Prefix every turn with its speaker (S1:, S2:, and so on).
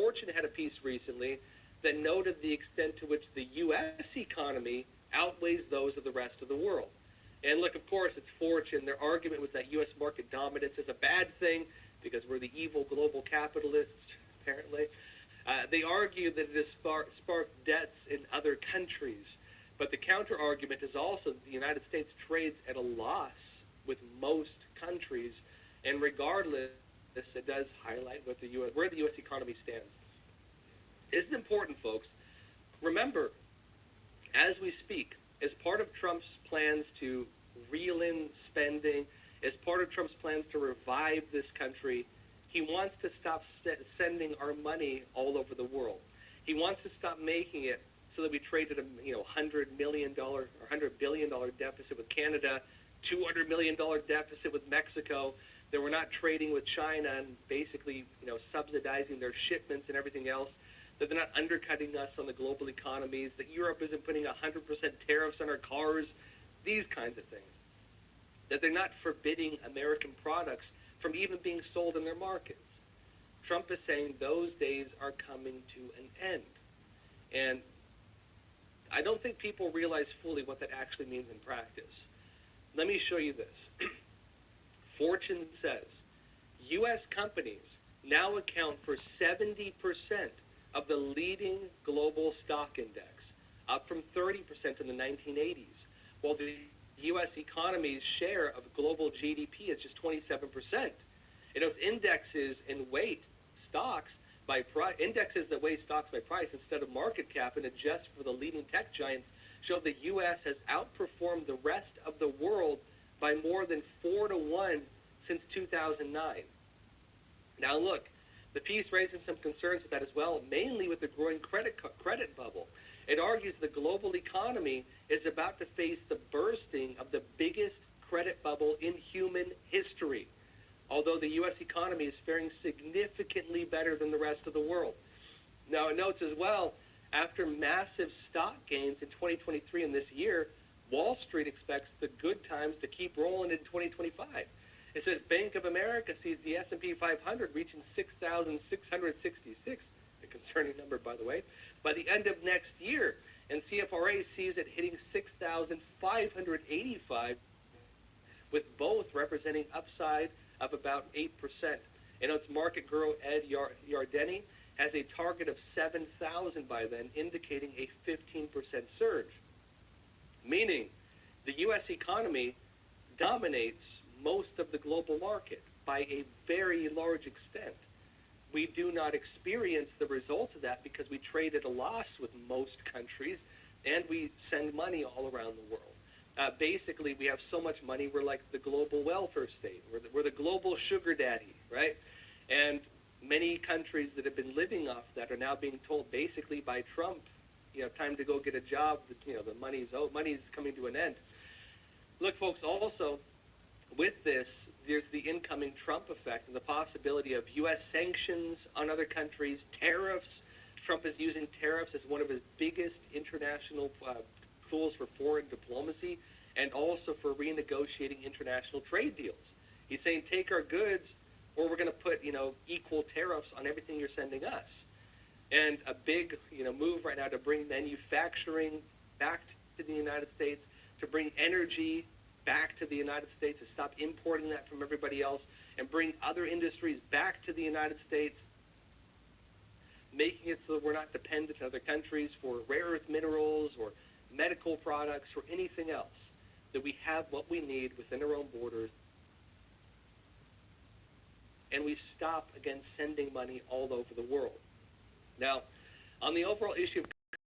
S1: Fortune had a piece recently that noted the extent to which the U.S. economy outweighs those of the rest of the world. And look, of course, it's Fortune. Their argument was that U.S. market dominance is a bad thing because we're the evil global capitalists, apparently. They argue that it has sparked debts in other countries. But the counter argument is also that the United States trades at a loss with most countries, and regardless, it does highlight what where the U.S. economy stands. This is important, folks. Remember, as we speak, as part of Trump's plans to reel in spending, as part of Trump's plans to revive this country, he wants to stop sending our money all over the world. He wants to stop making it so that we trade at a $100 million or $100 billion deficit with Canada, $200 million deficit with Mexico, that we're not trading with China and basically subsidizing their shipments and everything else, that they're not undercutting us on the global economies, that Europe isn't putting 100% tariffs on our cars, these kinds of things. That they're not forbidding American products from even being sold in their markets. Trump is saying those days are coming to an end. And I don't think people realize fully what that actually means in practice. Let me show you this. Fortune says U.S. companies now account for 70% of the leading global stock index, up from 30% in the 1980s, while the U.S. economy's share of global GDP is just 27%. It's indexes and weight stocks by price, indexes that weigh stocks by price instead of market cap and adjust for the leading tech giants show the U.S. has outperformed the rest of the world by more than 4-1 since 2009. Now look, the piece raises some concerns with that as well, mainly with the growing credit bubble. It argues the global economy is about to face the bursting of the biggest credit bubble in human history, although the U.S. economy is faring significantly better than the rest of the world. Now it notes as well, after massive stock gains in 2023 and this year, Wall Street expects the good times to keep rolling in 2025. It says Bank of America sees the S&P 500 reaching 6,666, a concerning number, by the way, by the end of next year, and CFRA sees it hitting 6,585, with both representing upside of about 8%. And its market guru Ed Yardeni has a target of 7,000 by then, indicating a 15% surge. Meaning, the U.S. economy dominates most of the global market by a very large extent. We do not experience the results of that because we trade at a loss with most countries and we send money all around the world. Basically, we have so much money, we're like the global welfare state. We're the global sugar daddy, right? And many countries that have been living off that are now being told basically by Trump, time to go get a job, the money's coming to an end. Look, folks, also, with this, there's the incoming Trump effect and the possibility of U.S. sanctions on other countries, tariffs. Trump is using tariffs as one of his biggest international tools for foreign diplomacy and also for renegotiating international trade deals. He's saying, take our goods or we're going to put, equal tariffs on everything you're sending us. And a big, move right now to bring manufacturing back to the United States, to bring energy back to the United States, to stop importing that from everybody else, and bring other industries back to the United States, making it so that we're not dependent on other countries for rare earth minerals or medical products or anything else, that we have what we need within our own borders, and we stop, again, sending money all over the world. Now, on the overall issue of